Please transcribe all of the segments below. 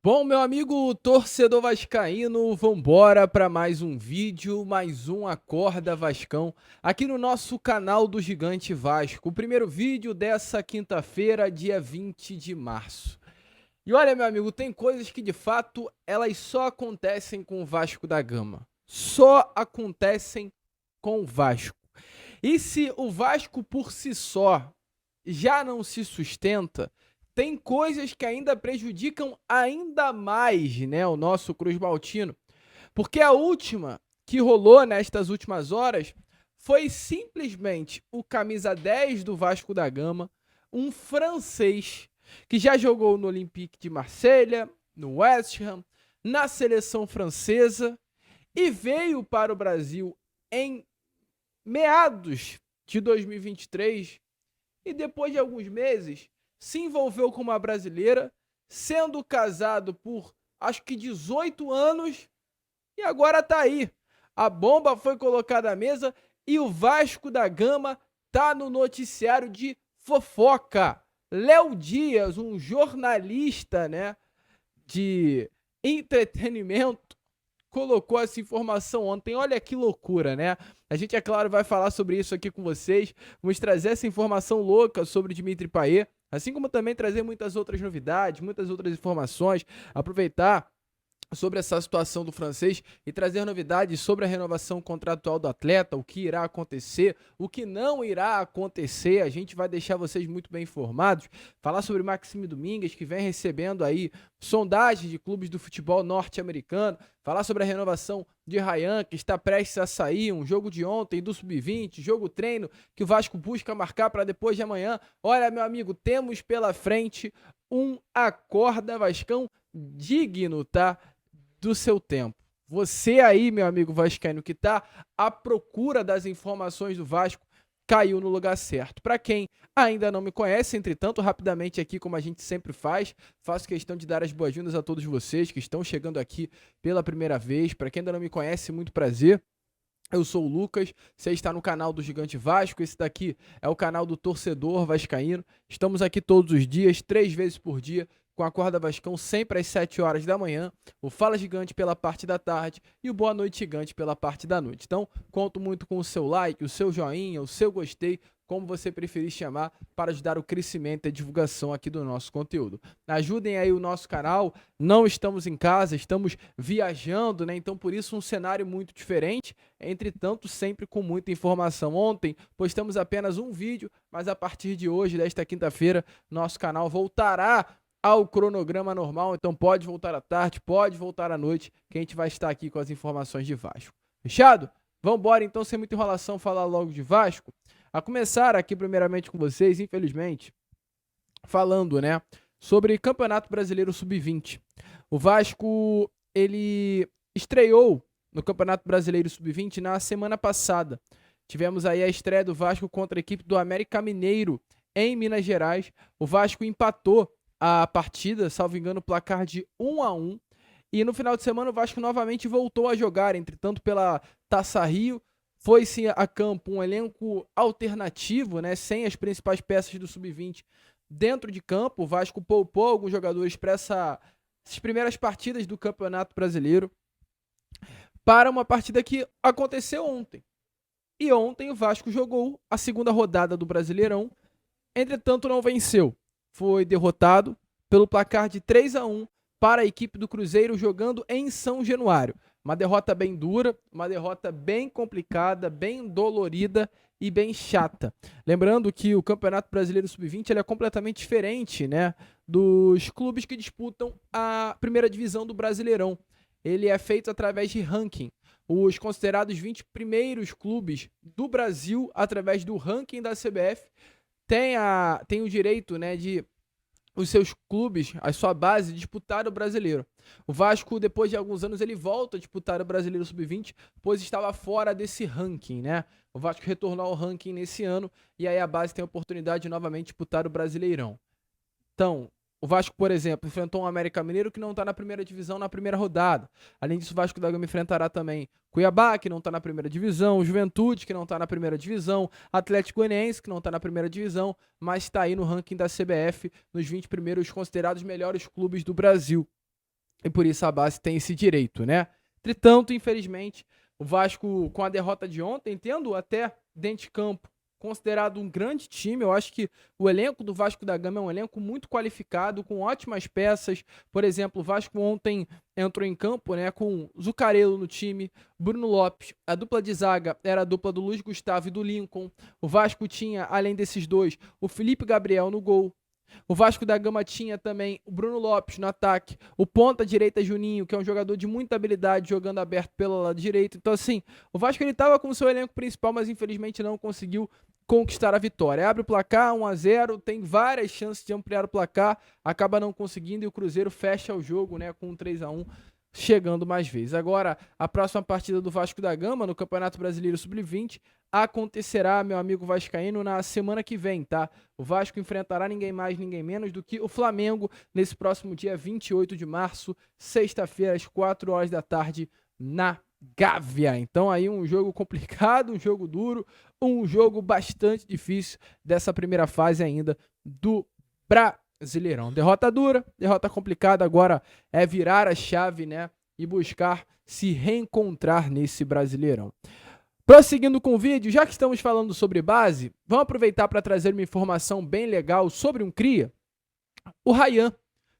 Bom, meu amigo torcedor vascaíno, vambora para mais um vídeo, mais um Acorda Vascão, aqui no nosso canal do Gigante Vasco. O primeiro vídeo dessa quinta-feira, dia 20 de março. E olha, meu amigo, tem coisas que de fato elas só acontecem com o Vasco da Gama. Só acontecem com o Vasco. E se o Vasco por si só já não se sustenta, tem coisas que ainda prejudicam ainda mais, né, o nosso Cruz Maltino. Porque a última que rolou nestas últimas horas foi simplesmente o camisa 10 do Vasco da Gama, um francês que já jogou no Olympique de Marselha, no West Ham, na seleção francesa e veio para o Brasil em meados de 2023 e depois de alguns meses se envolveu com uma brasileira, sendo casado por acho que 18 anos e agora tá aí. A bomba foi colocada à mesa e o Vasco da Gama tá no noticiário de fofoca. Léo Dias, um jornalista, né, de entretenimento, colocou essa informação ontem. Olha que loucura, né? A gente, é claro, vai falar sobre isso aqui com vocês. Vamos trazer essa informação louca sobre o Dimitri Payet, assim como também trazer muitas outras novidades, muitas outras informações, aproveitar sobre essa situação do francês e trazer novidades sobre a renovação contratual do atleta, o que irá acontecer, o que não irá acontecer. A gente vai deixar vocês muito bem informados, falar sobre Maxime Domingues, que vem recebendo aí sondagens de clubes do futebol norte-americano, falar sobre a renovação de Ryan, que está prestes a sair, um jogo de ontem do Sub-20, jogo treino que o Vasco busca marcar para depois de amanhã. Olha, meu amigo, temos pela frente um Acorda Vascão digno, tá? Do seu tempo. Você aí, meu amigo vascaíno, que está à procura das informações do Vasco, caiu no lugar certo. Para quem ainda não me conhece, entretanto, rapidamente aqui, como a gente sempre faz, faço questão de dar as boas-vindas a todos vocês que estão chegando aqui pela primeira vez. Para quem ainda não me conhece, muito prazer. Eu sou o Lucas, você está no canal do Gigante Vasco, esse daqui é o canal do torcedor vascaíno. Estamos aqui todos os dias, 3 vezes por dia, com a Acorda Vascão, sempre às 7 horas da manhã, o Fala Gigante pela parte da tarde e o Boa Noite Gigante pela parte da noite. Então, conto muito com o seu like, o seu joinha, o seu gostei, como você preferir chamar, para ajudar o crescimento e a divulgação aqui do nosso conteúdo. Ajudem aí o nosso canal, não estamos em casa, estamos viajando, né? Então, por isso, um cenário muito diferente, entretanto, sempre com muita informação. Ontem, postamos apenas um vídeo, mas a partir de hoje, desta quinta-feira, nosso canal voltará ao cronograma normal, então pode voltar à tarde, pode voltar à noite, que a gente vai estar aqui com as informações de Vasco. Fechado? Vamos embora então, sem muita enrolação, falar logo de Vasco. A começar aqui primeiramente com vocês, infelizmente, falando, né, sobre Campeonato Brasileiro Sub-20. O Vasco, ele estreou no Campeonato Brasileiro Sub-20 na semana passada. Tivemos aí a estreia do Vasco contra a equipe do América Mineiro em Minas Gerais. O Vasco empatou a partida, salvo engano, placar de 1-1. E no final de semana o Vasco novamente voltou a jogar, entretanto pela Taça Rio. Foi-se a campo um elenco alternativo, né, sem as principais peças do Sub-20 dentro de campo. O Vasco poupou alguns jogadores para essas primeiras partidas do Campeonato Brasileiro para uma partida que aconteceu ontem. E ontem o Vasco jogou a segunda rodada do Brasileirão, entretanto não venceu. Foi derrotado pelo placar de 3-1 para a equipe do Cruzeiro jogando em São Januário. Uma derrota bem dura, uma derrota bem complicada, bem dolorida e bem chata. Lembrando que o Campeonato Brasileiro Sub-20 ele é completamente diferente, né, dos clubes que disputam a primeira divisão do Brasileirão. Ele é feito através de ranking. Os considerados 20 primeiros clubes do Brasil, através do ranking da CBF, tem o direito, né, de os seus clubes, a sua base, disputar o brasileiro. O Vasco, depois de alguns anos, ele volta a disputar o Brasileiro Sub-20, pois estava fora desse ranking, né? O Vasco retornou ao ranking nesse ano e aí a base tem a oportunidade de novamente disputar o Brasileirão. Então, o Vasco, por exemplo, enfrentou um América Mineiro que não está na primeira divisão na primeira rodada. Além disso, o Vasco da Gama enfrentará também Cuiabá, que não está na primeira divisão, Juventude, que não está na primeira divisão, Atlético Goianiense, que não está na primeira divisão, mas está aí no ranking da CBF, nos 20 primeiros considerados melhores clubes do Brasil. e por isso a base tem esse direito, né? Entretanto, infelizmente, o Vasco, com a derrota de ontem, tendo até dentro de campo considerado um grande time, eu acho que o elenco do Vasco da Gama é um elenco muito qualificado, com ótimas peças. Por exemplo, o Vasco ontem entrou em campo, né, com Zucarello no time, Bruno Lopes, a dupla de zaga era a dupla do Luiz Gustavo e do Lincoln. O Vasco tinha, além desses dois, o Felipe Gabriel no gol. O Vasco da Gama tinha também o Bruno Lopes no ataque, o ponta direita Juninho, que é um jogador de muita habilidade jogando aberto pelo lado direito. Então assim, o Vasco ele estava com o seu elenco principal, mas infelizmente não conseguiu conquistar a vitória. Abre o placar 1-0, tem várias chances de ampliar o placar, acaba não conseguindo e o Cruzeiro fecha o jogo, né, com um 3-1. Chegando mais vezes. Agora, a próxima partida do Vasco da Gama no Campeonato Brasileiro Sub-20 acontecerá, meu amigo vascaíno, na semana que vem, tá? O Vasco enfrentará ninguém mais, ninguém menos do que o Flamengo nesse próximo dia 28 de março, sexta-feira, às 4 horas da tarde, na Gávea. Então aí um jogo complicado, um jogo duro, um jogo bastante difícil dessa primeira fase ainda do Brasileirão. Derrota dura, derrota complicada, agora é virar a chave, né, e buscar se reencontrar nesse Brasileirão. Prosseguindo com o vídeo, já que estamos falando sobre base, vamos aproveitar para trazer uma informação bem legal sobre um cria, o Ryan.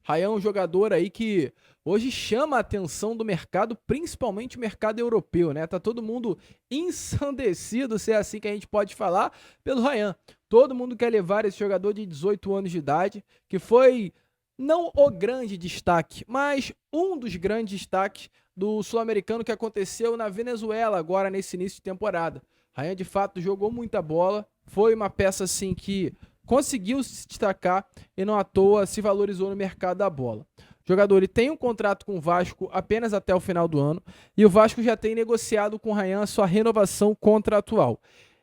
Ryan é um jogador aí que hoje chama a atenção do mercado, principalmente o mercado europeu, né? Tá todo mundo ensandecido, se é assim que a gente pode falar, pelo Ryan. Todo mundo quer levar esse jogador de 18 anos de idade, que foi não o grande destaque, mas um dos grandes destaques do sul-americano que aconteceu na Venezuela agora nesse início de temporada. Ryan de fato jogou muita bola, foi uma peça assim que conseguiu se destacar e não à toa se valorizou no mercado da bola. O jogador ele tem um contrato com o Vasco apenas até o final do ano e o Vasco já tem negociado com o Ryan a sua renovação contratual.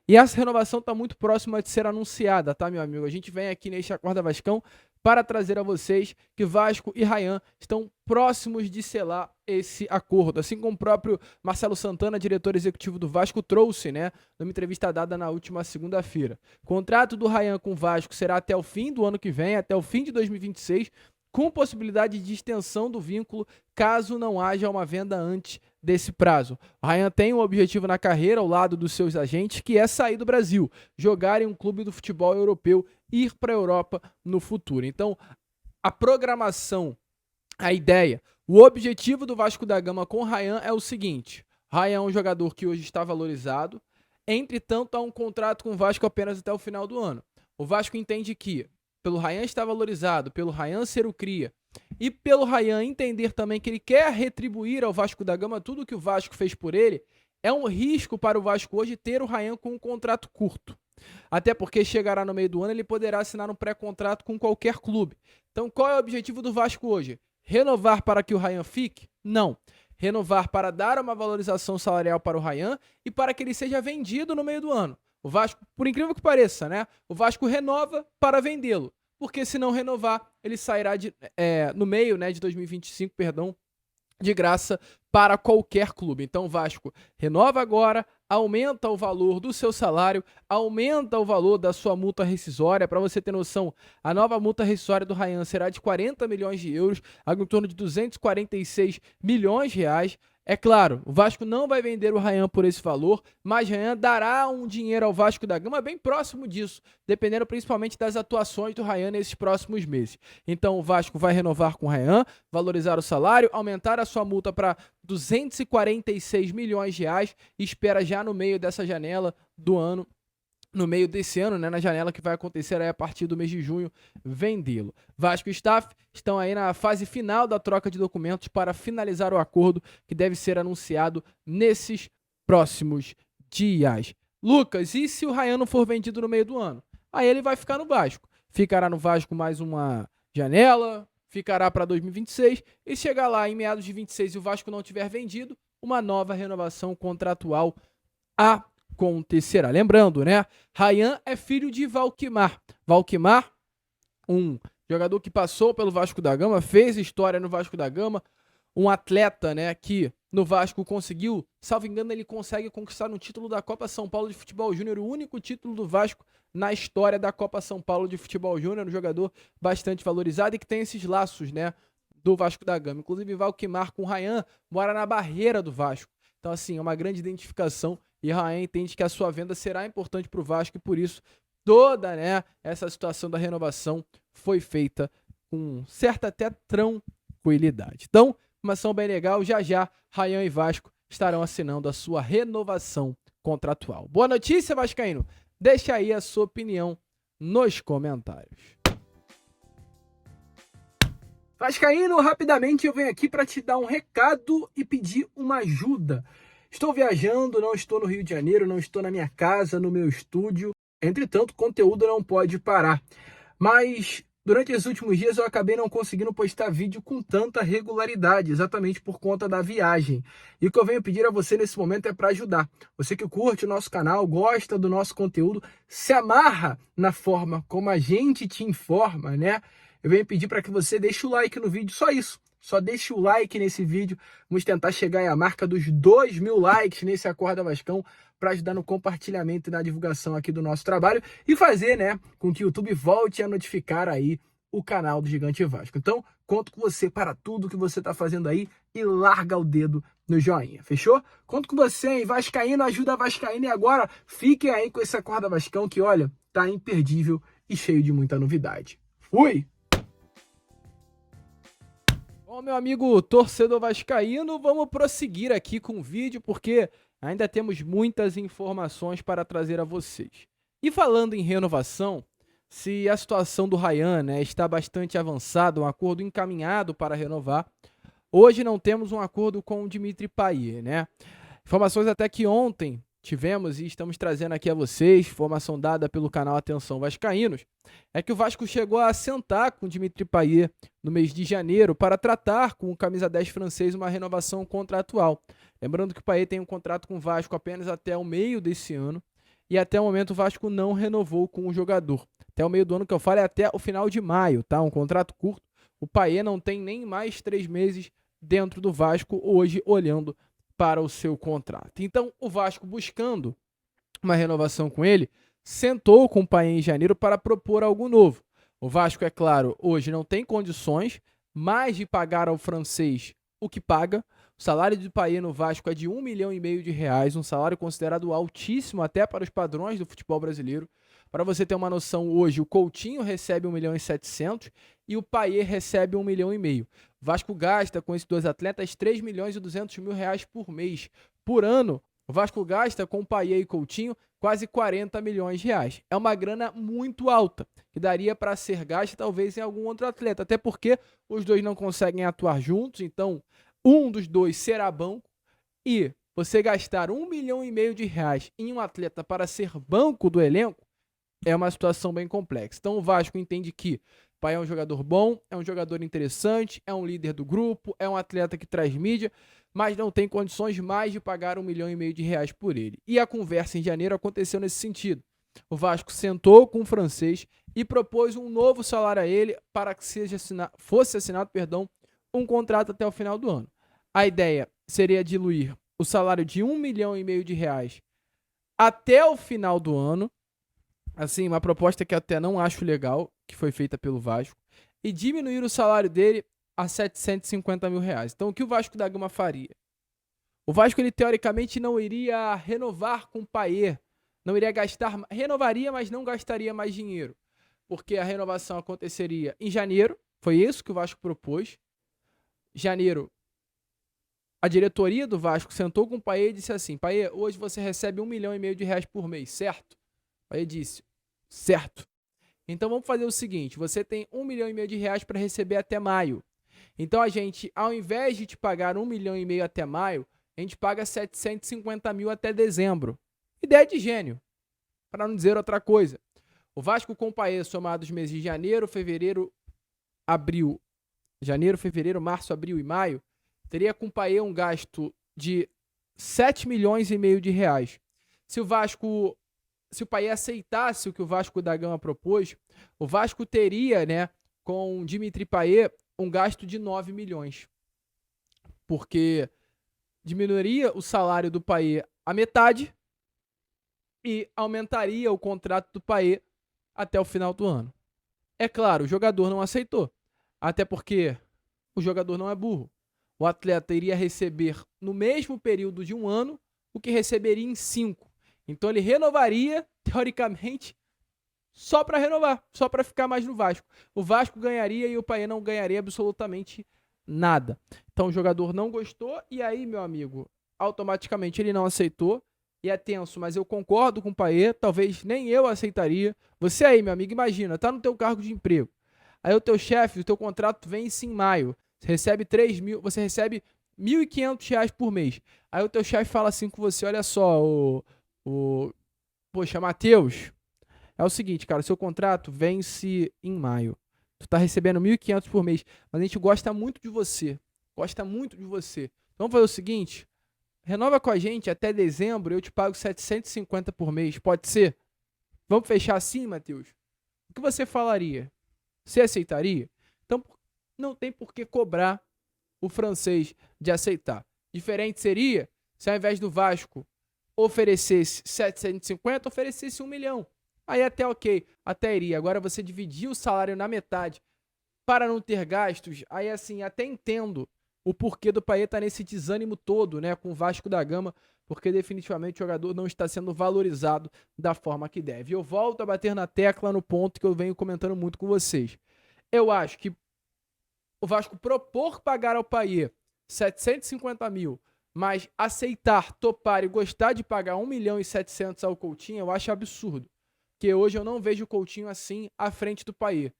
E essa renovação está muito próxima de ser anunciada, tá, meu amigo? A gente vem aqui neste Acorda Vascão para trazer a vocês que Vasco e Ryan estão próximos de selar esse acordo. Assim como o próprio Marcelo Santana, diretor executivo do Vasco, trouxe, né, numa entrevista dada na última segunda-feira. O contrato do Ryan com o Vasco será até o fim do ano que vem, até o fim de 2026, com possibilidade de extensão do vínculo caso não haja uma venda antes desse prazo. O Ryan tem um objetivo na carreira ao lado dos seus agentes, que é sair do Brasil, jogar em um clube do futebol europeu, ir para a Europa no futuro. Então, a programação, a ideia, o objetivo do Vasco da Gama com o Ryan é o seguinte: Ryan é um jogador que hoje está valorizado, entretanto há um contrato com o Vasco apenas até o final do ano. O Vasco entende que, pelo Ryan estar valorizado, pelo Ryan ser o cria, e pelo Ryan entender também que ele quer retribuir ao Vasco da Gama tudo que o Vasco fez por ele, é um risco para o Vasco hoje ter o Ryan com um contrato curto. Até porque chegará no meio do ano, ele poderá assinar um pré-contrato com qualquer clube. Então qual é o objetivo do Vasco hoje? Renovar para que o Ryan fique? Não. Renovar para dar uma valorização salarial para o Ryan e para que ele seja vendido no meio do ano. O Vasco, por incrível que pareça, né? O Vasco renova para vendê-lo. Porque se não renovar, ele sairá no meio, né, de 2025, perdão, de graça para qualquer clube. Então o Vasco renova agora, aumenta o valor do seu salário, aumenta o valor da sua multa rescisória. Para você ter noção, a nova multa rescisória do Ryan será de 40 milhões de euros, algo em torno de 246 milhões de reais. É claro, o Vasco não vai vender o Ryan por esse valor, mas Ryan dará um dinheiro ao Vasco da Gama bem próximo disso, dependendo principalmente das atuações do Ryan nesses próximos meses. Então o Vasco vai renovar com o Ryan, valorizar o salário, aumentar a sua multa para 246 milhões de reais e espera já no meio dessa janela do ano, no meio desse ano, né, na janela que vai acontecer aí a partir do mês de junho, vendê-lo. Vasco e Staff estão aí na fase final da troca de documentos para finalizar o acordo que deve ser anunciado nesses próximos dias. Lucas, e se o Ryan não for vendido no meio do ano? Aí ele vai ficar no Vasco. Ficará no Vasco mais uma janela, ficará para 2026 e chegar lá em meados de 26 e o Vasco não tiver vendido, uma nova renovação contratual acontecerá. Lembrando, né? Ryan é filho de Valquimar. Valquimar, um jogador que passou pelo Vasco da Gama, fez história no Vasco da Gama, um atleta, né, que no Vasco conseguiu, salvo engano, ele consegue conquistar um título da Copa São Paulo de Futebol Júnior, o único título do Vasco na história da Copa São Paulo de Futebol Júnior, um jogador bastante valorizado e que tem esses laços, né, do Vasco da Gama. Inclusive, Valquimar com o Ryan mora na barreira do Vasco. Então, assim, é uma grande identificação e Ryan entende que a sua venda será importante para o Vasco e por isso toda, né, essa situação da renovação foi feita com certa até tranquilidade. Então, uma ação bem legal. Já já, Ryan e Vasco estarão assinando a sua renovação contratual. Boa notícia, vascaíno? Deixa aí a sua opinião nos comentários. Vascaíno, rapidamente eu venho aqui para te dar um recado e pedir uma ajuda. Estou viajando, não estou no Rio de Janeiro, não estou na minha casa, no meu estúdio. Entretanto, o conteúdo não pode parar. Mas durante os últimos dias eu acabei não conseguindo postar vídeo com tanta regularidade, exatamente por conta da viagem. E o que eu venho pedir a você nesse momento é para ajudar. Você que curte o nosso canal, gosta do nosso conteúdo, se amarra na forma como a gente te informa, né? Eu venho pedir para que você deixe o like no vídeo, só isso. Só deixe o like nesse vídeo. Vamos tentar chegar à marca dos 2.000 likes nesse Acorda Vascão para ajudar no compartilhamento e na divulgação aqui do nosso trabalho e fazer, né, com que o YouTube volte a notificar aí o canal do Gigante Vasco. Então, conto com você para tudo que você está fazendo aí e larga o dedo no joinha, fechou? Conto com você, hein? Vascaíno, ajuda a Vascaíno e agora fiquem aí com esse Acorda Vascão que, olha, tá imperdível e cheio de muita novidade. Fui! Bom, meu amigo torcedor vascaíno, vamos prosseguir aqui com o vídeo, porque ainda temos muitas informações para trazer a vocês. E falando em renovação, se a situação do Ryan, né, está bastante avançada, um acordo encaminhado para renovar, hoje não temos um acordo com o Dimitri Payet, né? Informações até que ontem tivemos e estamos trazendo aqui a vocês, informação dada pelo canal Atenção Vascaínos, é que o Vasco chegou a sentar com o Dimitri Payet no mês de janeiro para tratar com o camisa 10 francês uma renovação contratual. Lembrando que o Payet tem um contrato com o Vasco apenas até o meio desse ano e até o momento o Vasco não renovou com o jogador. Até o meio do ano que eu falo é até o final de maio, tá? Um contrato curto. O Payet não tem nem mais 3 meses dentro do Vasco hoje olhando para o seu contrato. Então, o Vasco, buscando uma renovação com ele, sentou com o Payet em janeiro para propor algo novo. O Vasco, é claro, hoje não tem condições mais de pagar ao francês o que paga. O salário do Payet no Vasco é de R$1,5 milhão, um salário considerado altíssimo até para os padrões do futebol brasileiro. Para você ter uma noção, hoje o Coutinho recebe 1.700.000 e o Payet recebe 1,5 milhão. O Vasco gasta com esses dois atletas R$3.200.000 por mês. Por ano, o Vasco gasta com Payet e Coutinho quase R$40 milhões. É uma grana muito alta, que daria para ser gasta talvez em algum outro atleta, até porque os dois não conseguem atuar juntos, então um dos dois será banco e você gastar R$1,5 milhão em um atleta para ser banco do elenco é uma situação bem complexa. Então o Vasco entende que o Payet é um jogador bom, é um jogador interessante, é um líder do grupo, é um atleta que traz mídia, mas não tem condições mais de pagar R$1,5 milhão por ele. E a conversa em janeiro aconteceu nesse sentido. O Vasco sentou com o francês e propôs um novo salário a ele para que fosse assinado um contrato até o final do ano. A ideia seria diluir o salário de R$1,5 milhão até o final do ano. Assim, uma proposta que até não acho legal, que foi feita pelo Vasco, e diminuir o salário dele a R$750 mil. Então, o que o Vasco da Gama faria? O Vasco, ele teoricamente não iria renovar com o Payet, não iria gastar, renovaria, mas não gastaria mais dinheiro, porque a renovação aconteceria em janeiro, foi isso que o Vasco propôs. Janeiro, a diretoria do Vasco sentou com o Payet e disse assim: Payet, hoje você recebe R$1,5 milhão por mês, certo? O Payet disse: certo. Então vamos fazer o seguinte, você tem R$1,5 milhão para receber até maio. Então a gente, ao invés de te pagar R$1,5 milhão até maio, a gente paga 750 mil até dezembro. Ideia de gênio, para não dizer outra coisa. O Vasco com o Payet, somado os meses de janeiro, fevereiro, março, abril e maio, teria com o Payet um gasto de R$7,5 milhões. Se o Payet aceitasse o que o Vasco da Gama propôs, o Vasco teria, né, com Dimitri Payet, um gasto de 9 milhões. Porque diminuiria o salário do Payet a metade e aumentaria o contrato do Payet até o final do ano. É claro, o jogador não aceitou. Até porque o jogador não é burro. O atleta iria receber no mesmo período de um ano o que receberia em 5. Então ele renovaria, teoricamente, só para renovar, só para ficar mais no Vasco. O Vasco ganharia e o Payet não ganharia absolutamente nada. Então o jogador não gostou e aí, meu amigo, automaticamente ele não aceitou. E é tenso, mas eu concordo com o Payet, talvez nem eu aceitaria. Você aí, meu amigo, imagina, tá no teu cargo de emprego. Aí o teu chefe, o teu contrato vence em maio. Você recebe 3 mil, você recebe R$ 1.500 por mês. Aí o teu chefe fala assim com você, olha só, poxa, Matheus, é o seguinte, cara, o seu contrato vence em maio. Tu tá recebendo 1.500 por mês, mas a gente gosta muito de você. Gosta muito de você. Então vamos fazer o seguinte, renova com a gente até dezembro, eu te pago 750 por mês, pode ser? Vamos fechar assim, Matheus? O que você falaria? Você aceitaria? Então não tem por que cobrar o francês de aceitar. Diferente seria se ao invés do Vasco oferecesse 750, oferecesse 1 milhão. Aí até ok, até iria. Agora você dividir o salário na metade para não ter gastos, aí assim, até entendo o porquê do Payet estar nesse desânimo todo, né, com o Vasco da Gama, porque definitivamente o jogador não está sendo valorizado da forma que deve. Eu volto a bater na tecla no ponto que eu venho comentando muito com vocês. Eu acho que o Vasco propor pagar ao Payet 750 mil, mas aceitar, topar e gostar de pagar 1.700.000 ao Coutinho, eu acho absurdo. Porque hoje eu não vejo o Coutinho assim à frente do Payet.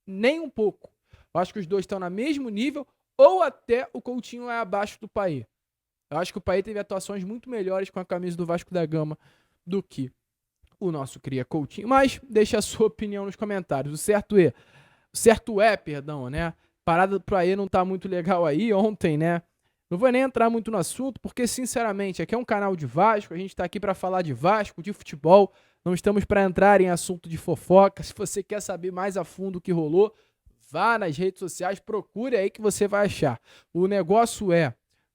Nem um pouco. Eu acho que os dois estão no mesmo nível ou até o Coutinho é abaixo do Payet. Eu acho que o Payet teve atuações muito melhores com a camisa do Vasco da Gama do que o nosso cria Coutinho. Mas deixa a sua opinião nos comentários. O certo é, né? Parada do Payet não tá muito legal aí ontem, né? Não vou nem entrar muito no assunto, porque sinceramente, aqui é um canal de Vasco, a gente tá aqui para falar de Vasco, de futebol, não estamos para entrar em assunto de fofoca. Se você quer saber mais a fundo o que rolou, vá nas redes sociais, procure aí que você vai achar. O negócio é,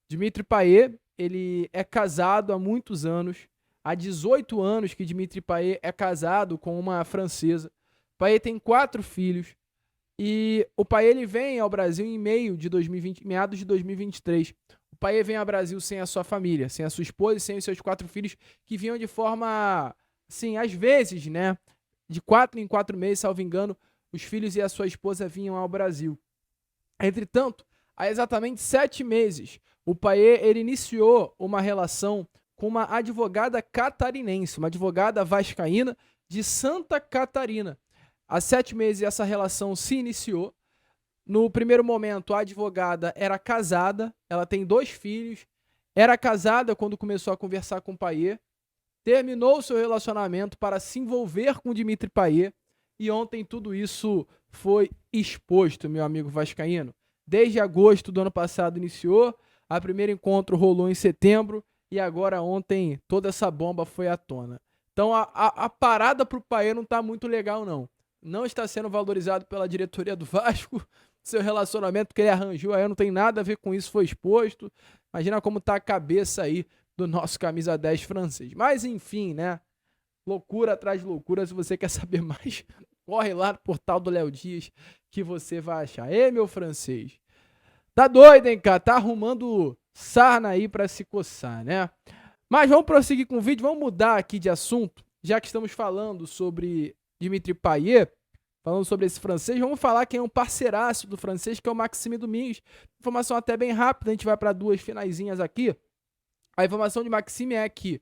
Dimitri Payet, ele é casado há muitos anos, há 18 anos que Dimitri Payet é casado com uma francesa. Payet tem 4 filhos e o Payet ele vem ao Brasil em meados de 2023. O Payet vem ao Brasil sem a sua família, sem a sua esposa e sem os seus 4 filhos que vinham de forma, assim, às vezes, né, de 4 em 4 meses, salvo engano, os filhos e a sua esposa vinham ao Brasil. Entretanto, há exatamente 7 meses, o Payet ele iniciou uma relação com uma advogada catarinense, uma advogada vascaína de Santa Catarina. Há 7 meses essa relação se iniciou. No primeiro momento, a advogada era casada, ela tem 2 filhos, era casada quando começou a conversar com o Payet, terminou seu relacionamento para se envolver com o Dimitri Payet e ontem tudo isso foi exposto, meu amigo vascaíno. Desde agosto do ano passado iniciou, o primeiro encontro rolou em setembro e agora ontem toda essa bomba foi à tona. Então a parada pro Payet não tá muito legal não. Não está sendo valorizado pela diretoria do Vasco, seu relacionamento que ele arranjou aí não tem nada a ver com isso, foi exposto. Imagina como tá a cabeça aí do nosso camisa 10 francês. Mas enfim, né? Loucura atrás de loucura. Se você quer saber mais, corre lá no portal do Léo Dias que você vai achar. Ei, meu francês. Tá doido, hein, cara? Tá arrumando sarna aí pra se coçar, né? Mas vamos prosseguir com o vídeo. Vamos mudar aqui de assunto. Já que estamos falando sobre Dimitri Payet, falando sobre esse francês, vamos falar quem é um parceiraço do francês, que é o Maxime Domingues. Informação até bem rápida, a gente vai para 2 finaizinhas aqui. A informação de Maxime é que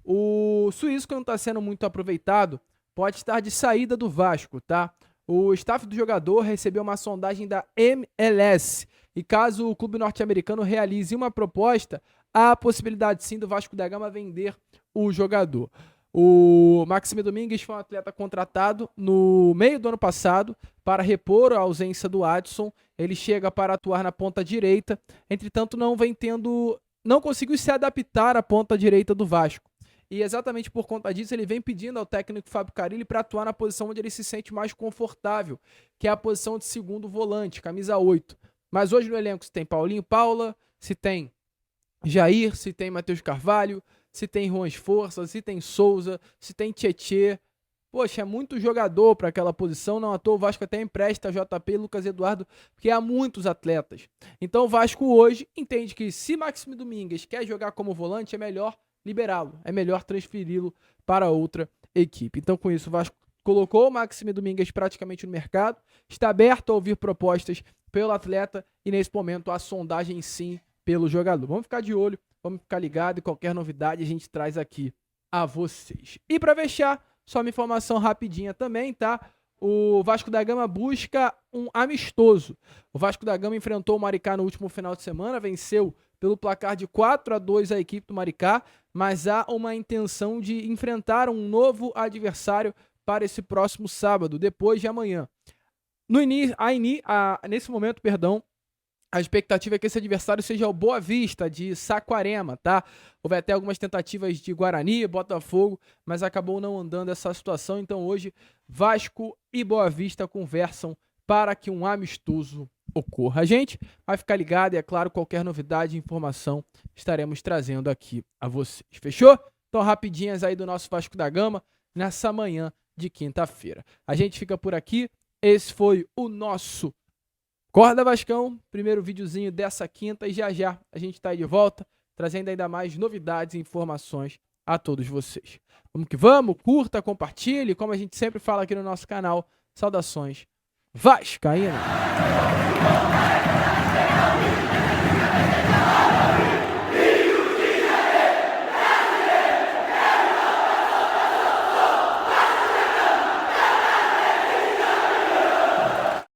o suíço, que não está sendo muito aproveitado, pode estar de saída do Vasco, tá? O staff do jogador recebeu uma sondagem da MLS e caso o clube norte-americano realize uma proposta, há a possibilidade sim do Vasco da Gama vender o jogador. O Maxime Domingues foi um atleta contratado no meio do ano passado para repor a ausência do Adson. Ele chega para atuar na ponta direita, entretanto não conseguiu se adaptar à ponta direita do Vasco. E exatamente por conta disso, ele vem pedindo ao técnico Fábio Carille para atuar na posição onde ele se sente mais confortável, que é a posição de segundo volante, camisa 8. Mas hoje no elenco se tem Paulinho Paula, se tem Jair, se tem Matheus Carvalho, se tem Juan Esforça, se tem Souza, se tem Tietê. poxa, é muito jogador para aquela posição, não à toa o Vasco até empresta JP e Lucas Eduardo, porque há muitos atletas. Então o Vasco hoje entende que se Maxime Domingues quer jogar como volante, é melhor liberá-lo, é melhor transferi-lo para outra equipe. Então com isso o Vasco colocou o Maxime Domingues praticamente no mercado, está aberto a ouvir propostas pelo atleta e nesse momento a sondagem sim pelo jogador. Vamos ficar de olho, vamos ficar ligado e qualquer novidade a gente traz aqui a vocês. E para fechar, só uma informação rapidinha também, tá? O Vasco da Gama busca um amistoso. O Vasco da Gama enfrentou o Maricá no último final de semana, venceu pelo placar de 4-2 a equipe do Maricá, mas há uma intenção de enfrentar um novo adversário para esse próximo sábado, depois de amanhã. Nesse momento, a expectativa é que esse adversário seja o Boa Vista, de Saquarema, tá? Houve até algumas tentativas de Guarani, Botafogo, mas acabou não andando essa situação. Então hoje, Vasco e Boa Vista conversam para que um amistoso ocorra. A gente vai ficar ligado e, é claro, qualquer novidade e informação estaremos trazendo aqui a vocês. Fechou? Então, rapidinhas aí do nosso Vasco da Gama nessa manhã de quinta-feira. A gente fica por aqui. Esse foi o nosso Corda Vascão, primeiro videozinho dessa quinta, e já a gente tá aí de volta, trazendo ainda mais novidades e informações a todos vocês. Vamos que vamos, curta, compartilhe, como a gente sempre fala aqui no nosso canal, saudações vascaínas!